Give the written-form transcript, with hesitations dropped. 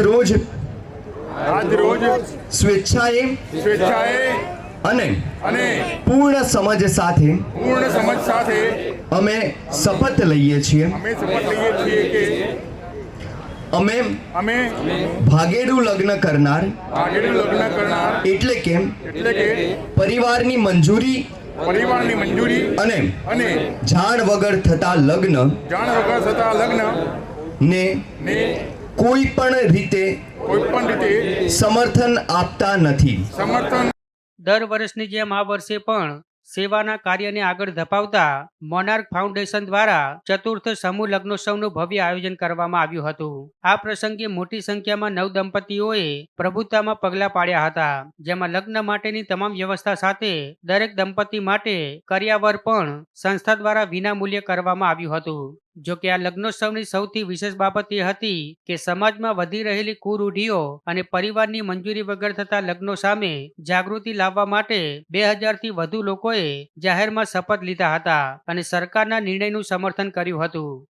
રોજ આજ રોજ સ્વેચ્છાએ સ્વેચ્છાએ અને અને પૂર્ણ સમજ સાથે પૂર્ણ સમજ સાથે અમે શપથ લઈએ છીએ અમે શપથ લઈએ છીએ કે અમે અમે ભાગેડું લગ્ન કરનાર આગળનું લગ્ન કરનાર એટલે કે એટલે કે પરિવારની મંજૂરી પરિવારની મંજૂરી અને અને જાણ વગર થતા લગ્ન જાણ વગર થતા લગ્ન ને ને કોઈ પણ રીતે કોઈ પણ રીતે સમર્થન આપતા નથી। સમર્થન દર વર્ષની જેમ આ વર્ષે પણ સેવાના કાર્યને આગળ ધપાવતા મોનાર્ક ફાઉન્ડેશન દ્વારા ચતુર્થ સમૂહ લગ્નોત્સવનું ભવ્ય આયોજન કરવામાં આવ્યું હતું। આ પ્રસંગે મોટી સંખ્યામાં નવદંપતીઓએ પ્રભુતામાં પગલાં પાડ્યા હતા, જેમાં લગ્ન માટેની તમામ વ્યવસ્થા સાથે દરેક દંપતી માટે કરિયાવર પણ સંસ્થા દ્વારા વિનામૂલ્યે કરવામાં આવ્યું હતું। જો કે આ લગ્નોત્સવની સૌથી વિશેષ બાબત એ હતી કે સમાજમાં વધી રહેલી કુરૂઢીઓ અને પરિવારની મંજૂરી વગર થતા લગ્નો સામે જાગૃતિ લાવવા માટે 2000થી વધુ લોકોએ જાહેરમાં શપથ લીધા હતા અને સરકારના નિર્ણયનું સમર્થન કર્યું હતું।